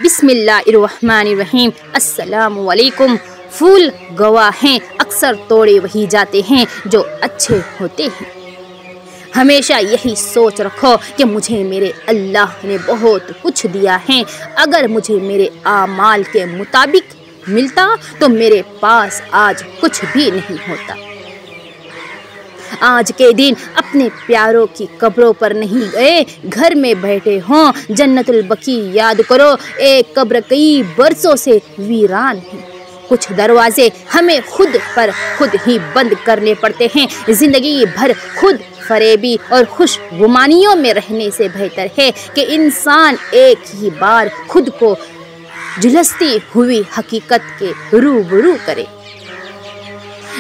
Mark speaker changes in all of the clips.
Speaker 1: بسم اللہ الرحمن الرحیم۔ السلام علیکم۔ پھول گواہ ہیں، اکثر توڑے وہی جاتے ہیں جو اچھے ہوتے ہیں۔ ہمیشہ یہی سوچ رکھو کہ مجھے میرے اللہ نے بہت کچھ دیا ہے۔ اگر مجھے میرے اعمال کے مطابق ملتا تو میرے پاس آج کچھ بھی نہیں ہوتا۔ آج کے دن اپنے پیاروں کی قبروں پر نہیں گئے، گھر میں بیٹھے ہوں، جنت البقیع یاد کرو۔ ایک قبر کئی برسوں سے ویران ہے۔ کچھ دروازے ہمیں خود پر خود ہی بند کرنے پڑتے ہیں۔ زندگی بھر خود فریبی اور خوش گمانیوں میں رہنے سے بہتر ہے کہ انسان ایک ہی بار خود کو جھلستی ہوئی حقیقت کے روبرو کرے۔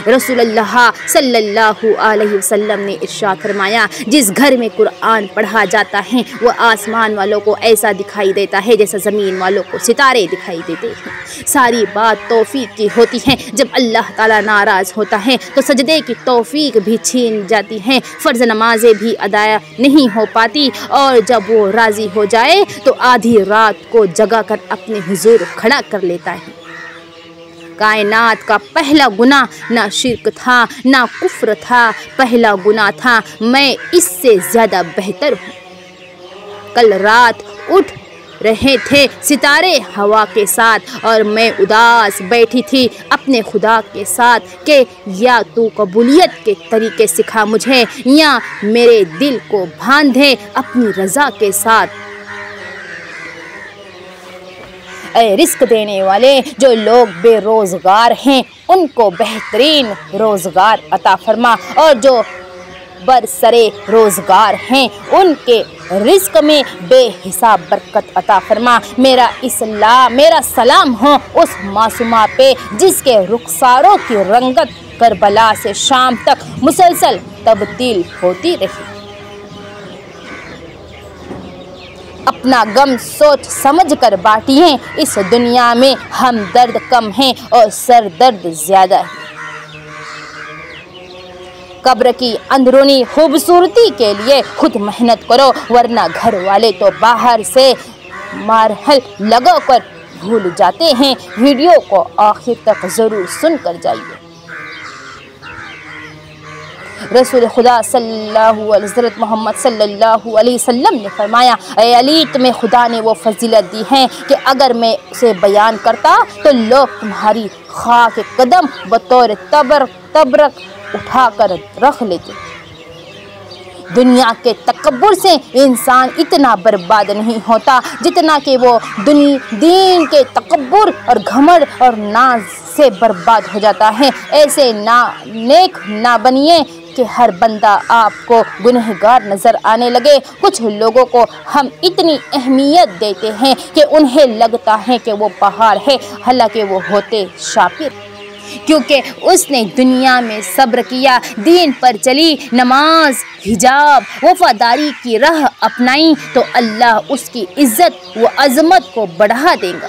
Speaker 1: رسول اللہ صلی اللہ علیہ وسلم نے ارشاد فرمایا، جس گھر میں قرآن پڑھا جاتا ہے وہ آسمان والوں کو ایسا دکھائی دیتا ہے جیسا زمین والوں کو ستارے دکھائی دیتے ہیں۔ ساری بات توفیق کی ہوتی ہے۔ جب اللہ تعالیٰ ناراض ہوتا ہے تو سجدے کی توفیق بھی چھین جاتی ہے، فرض نمازیں بھی ادا نہیں ہو پاتی، اور جب وہ راضی ہو جائے تو آدھی رات کو جگا کر اپنے حضور کھڑا کر لیتا ہے۔ کائنات کا پہلا گناہ نہ شرک تھا نہ کفر تھا، پہلا گناہ تھا میں اس سے زیادہ بہتر ہوں۔ کل رات اٹھ رہے تھے ستارے ہوا کے ساتھ اور میں اداس بیٹھی تھی اپنے خدا کے ساتھ کہ یا تو قبولیت کے طریقے سکھا مجھے یا میرے دل کو باندھے اپنی رضا کے ساتھ۔ اے رزق دینے والے، جو لوگ بے روزگار ہیں ان کو بہترین روزگار عطا فرما، اور جو برسرے روزگار ہیں ان کے رزق میں بے حساب برکت عطا فرما۔ میرا سلام ہو اس معصومہ پہ جس کے رخساروں کی رنگت کربلا سے شام تک مسلسل تبدیل ہوتی رہی۔ اپنا غم سوچ سمجھ کر بانٹیے، اس دنیا میں ہم درد کم ہیں اور سر درد زیادہ ہے۔ قبر کی اندرونی خوبصورتی کے لیے خود محنت کرو، ورنہ گھر والے تو باہر سے مارحل لگا کر بھول جاتے ہیں۔ ویڈیو کو آخر تک ضرور سن کر جائیے۔ رسول خدا صلی اللہ علیہ حضرت محمد صلی اللہ علیہ وسلم نے فرمایا، اے علی تمہیں خدا نے وہ فضیلت دی ہے کہ اگر میں اسے بیان کرتا تو لوگ تمہاری خاک قدم بطور تبرک اٹھا کر رکھ لیتے۔ دنیا کے تکبر سے انسان اتنا برباد نہیں ہوتا جتنا کہ وہ دین کے تکبر اور گھمنڈ اور ناز سے برباد ہو جاتا ہے۔ ایسے نیک نہ بنیے کہ ہر بندہ آپ کو گنہگار نظر آنے لگے۔ کچھ لوگوں کو ہم اتنی اہمیت دیتے ہیں کہ انہیں لگتا ہے کہ وہ پہاڑ ہے، حالانکہ وہ ہوتے شاپر، کیونکہ اس نے دنیا میں صبر کیا، دین پر چلی، نماز، حجاب، وفاداری کی راہ اپنائی تو اللہ اس کی عزت و عظمت کو بڑھا دے گا۔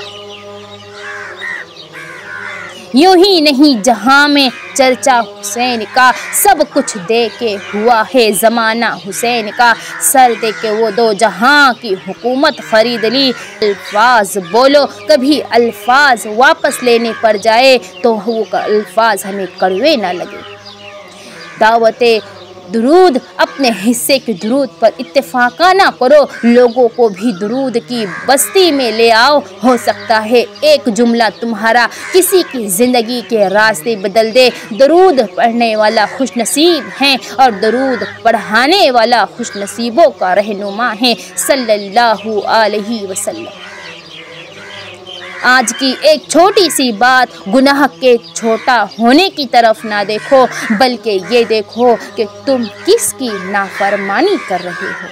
Speaker 1: یوں ہی نہیں جہاں میں چرچا حسین کا، سب کچھ دے کے ہوا ہے زمانہ حسین کا، سر دے کے وہ دو جہاں کی حکومت خرید لی۔ الفاظ بولو، کبھی الفاظ واپس لینے پڑ جائے تو وہ الفاظ ہمیں کڑوے نہ لگے۔ دعوت درود، اپنے حصے کے درود پر اتفاقہ نہ کرو، لوگوں کو بھی درود کی بستی میں لے آؤ۔ ہو سکتا ہے ایک جملہ تمہارا کسی کی زندگی کے راستے بدل دے۔ درود پڑھنے والا خوش نصیب ہے اور درود پڑھانے والا خوش نصیبوں کا رہنما ہے صلی اللہ علیہ وسلم۔ آج کی ایک چھوٹی سی بات گناہ کے چھوٹا ہونے کی طرف نہ دیکھو، بلکہ یہ دیکھو کہ تم کس کی نافرمانی کر رہے ہو۔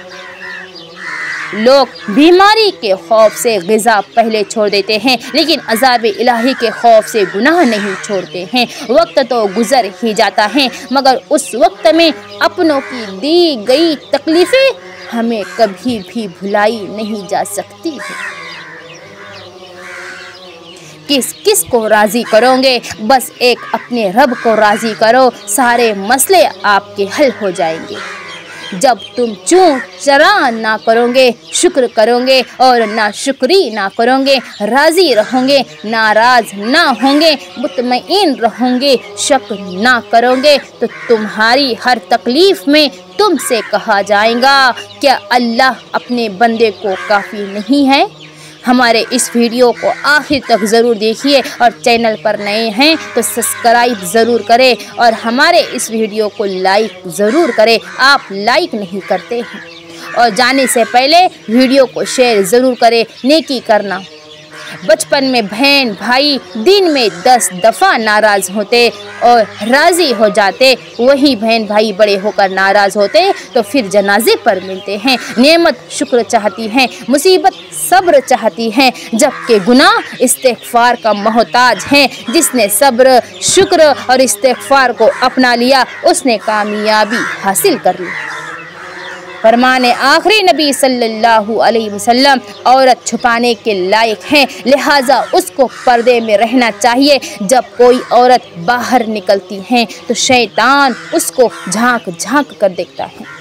Speaker 1: لوگ بیماری کے خوف سے غذا پہلے چھوڑ دیتے ہیں، لیکن عذاب الہی کے خوف سے گناہ نہیں چھوڑتے ہیں۔ وقت تو گزر ہی جاتا ہے، مگر اس وقت میں اپنوں کی دی گئی تکلیفیں ہمیں کبھی بھی بھلائی نہیں جا سکتی ہیں۔ کس کو راضی کرو گے؟ بس ایک اپنے رب کو راضی کرو، سارے مسئلے آپ کے حل ہو جائیں گے۔ जब तुम चूँ चरा ना करोगे, शुक्र करोगे और ना शुक्री ना करोगे, राज़ी रहोगे, नाराज़ ना होंगे, मुतमईन रहोगे, शक ना करोगे, तो तुम्हारी हर तकलीफ़ में तुमसे कहा जाएगा, क्या अल्लाह अपने बंदे को काफ़ी नहीं है? हमारे इस वीडियो को आखिर तक ज़रूर देखिए और चैनल पर नए हैं तो सब्सक्राइब ज़रूर करें और हमारे इस वीडियो को लाइक ज़रूर करें। आप लाइक नहीं करते हैं। और जाने से पहले वीडियो को शेयर ज़रूर करें। नेकी करना। बचपन में बहन भाई दिन में 10 दफ़ा नाराज़ होते और राज़ी हो जाते, वही बहन भाई बड़े होकर नाराज़ होते तो फिर जनाजे पर मिलते हैं। नेमत शुक्र चाहती हैं, मुसीबत सब्र चाहती हैं, जबकि गुनाह इस्तिग़फ़ार का मोहताज हैं। जिसने सब्र शुक्र और इस्तिग़फ़ार को अपना लिया उसने कामयाबी हासिल कर ली। फरमाने आखिरी नबी सल्लल्लाहु अलैहि वसल्लम औरत छुपाने के लायक है, लिहाजा उसको पर्दे में रहना चाहिए। जब कोई औरत बाहर निकलती है तो शैतान उसको झांक झांक कर देखता है।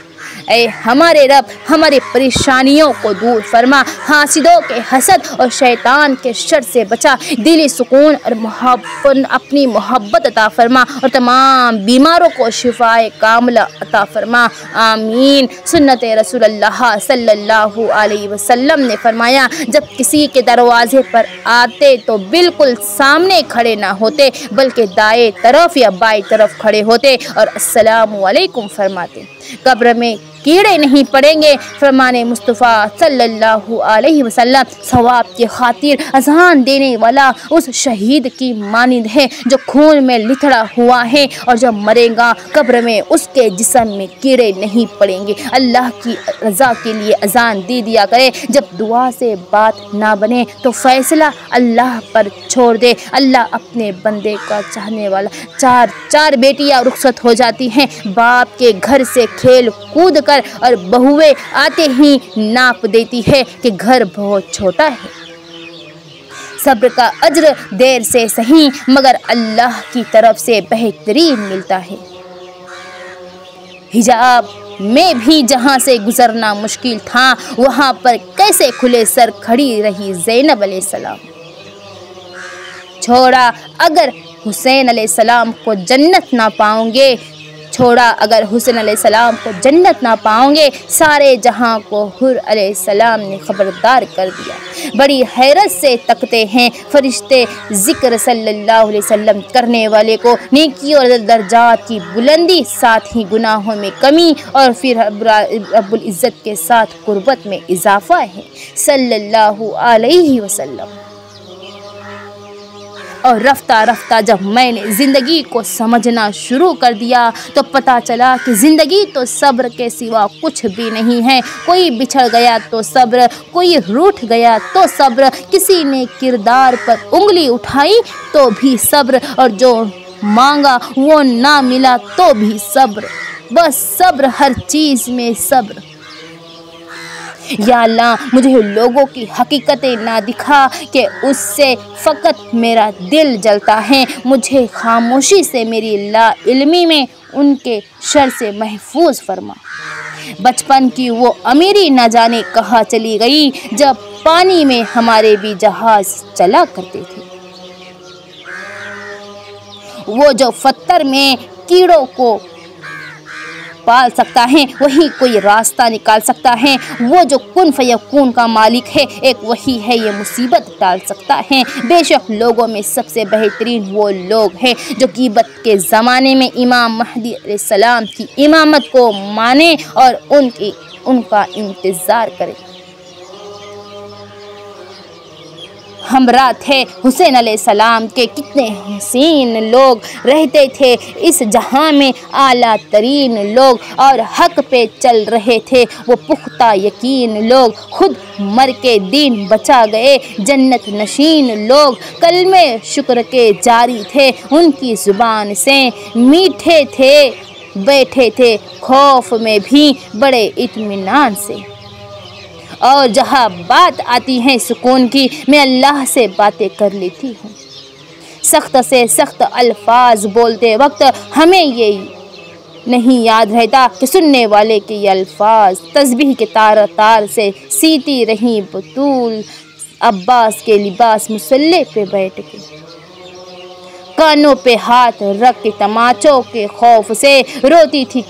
Speaker 1: ऐ हमारे रब, हमारी परेशानियों को दूर फरमा, हासिदों के हसद और शैतान के शर से बचा, दिली सुकून और अपनी मोहब्बत अता फरमा और तमाम बीमारों को शिफाए कामिला अता फरमा। आमीन। सुन्नत रसूलुल्लाह सल्लल्लाहु अलैहि वसल्लम ने फरमाया, जब किसी के दरवाजे पर आते तो बिल्कुल सामने खड़े ना होते बल्कि दाएं तरफ या बाएं तरफ खड़े होते और अस्सलामु अलैकुम फरमाते। कब्र में कीड़े नहीं पड़ेंगे। फरमाने मुस्तफ़ा सल्लल्लाहु अलैहि वसल्लम सवाब की खातिर अज़ान देने वाला उस शहीद की मानिंद है जो खून में लिथड़ा हुआ है और जब मरेगा कब्र में उसके जिस्म में कीड़े नहीं पड़ेंगे। अल्लाह की रज़ा के लिए अज़ान दे दिया करे। जब दुआ से बात ना बने तो फैसला अल्लाह पर छोड़ दे। अल्लाह अपने बंदे का चाहने वाला। चार बेटियां रुखसत हो जाती हैं बाप के घर से खेल कूद कर और बहुएं आते ही नाप देती है कि घर बहुत छोटा है। सब्र का अज्र देर से सही मगर अल्लाह की तरफ से बेहतरीन मिलता है। हिजाब में भी जहाँ से गुजरना मुश्किल था वहाँ पर कैसे खुले सर खड़ी रही ज़ैनब अलैहिस्सलाम। छोड़ा अगर हुसैन अलैहिस्सलाम को जन्नत ना पाओगे, छोड़ा अगर हुसैन अलैहिस्सलाम को जन्नत ना पाओगे, सारे जहां को हुर अलैहिस्सलाम ने खबरदार कर दिया। बड़ी हैरत से तकते हैं फरिश्ते ज़िक्र सल्लल्लाहु अलैहि वसल्लम करने वाले को। नेकी और दर्जात की बुलंदी, साथ ही गुनाहों में कमी और फिर रब्बुल इज़्ज़त के साथ कुर्बत में इजाफा है सल्लल्लाहु अलैहि वसल्लम। और रफ्ता रफ्ता जब मैंने ज़िंदगी को समझना शुरू कर दिया तो पता चला कि ज़िंदगी तो सब्र के सिवा कुछ भी नहीं है। कोई बिछड़ गया तो सब्र, कोई रूठ गया तो सब्र, किसी ने किरदार पर उंगली उठाई तो भी सब्र, और जो मांगा वो ना मिला तो भी सब्र। बस सब्र, हर चीज़ में सब्र। या अल्लाह मुझे लोगों की हकीकतें ना दिखा कि उससे फ़कत मेरा दिल जलता है। मुझे खामोशी से मेरी ला इल्मी में उनके शर से महफूज फरमा। बचपन की वो अमीरी न जाने कहाँ चली गई जब पानी में हमारे भी जहाज़ चला करते थे। वो जो फत्तर में कीड़ों को पाल सकता है वही कोई रास्ता निकाल सकता है। वो जो कुन फयकून का मालिक है एक वही है ये मुसीबत टाल सकता है। बेशक लोगों में सबसे बेहतरीन वो लोग हैं जो ग़ीबत के ज़माने में इमाम महदी अलैहिस्सलाम की इमामत को माने और उनका इंतज़ार करें। हमरा थे हुसैन अलैहिस्सलाम के कितने हसीन लोग रहते थे इस जहां में, आला तरीन लोग और हक पे चल रहे थे वो पुख्ता यकीन लोग। खुद मर के दीन बचा गए जन्नत नशीन लोग। कलमे शुक्र के जारी थे उनकी ज़ुबान से, मीठे थे बैठे थे खौफ में भी बड़े इत्मीनान से। और जहाँ बात आती है सुकून की मैं अल्लाह से बातें कर लेती हूँ। सख्त से सख्त अल्फाज बोलते वक्त हमें ये نہیں یاد رہتا کہ سننے والے کے یہ الفاظ تسبیح کے تار تار سے سیتی رہیں بطول عباس کے لباس مصلے پہ بیٹھ کے، کانوں پہ ہاتھ رکھ کے تماچوں کے خوف سے روتی تھی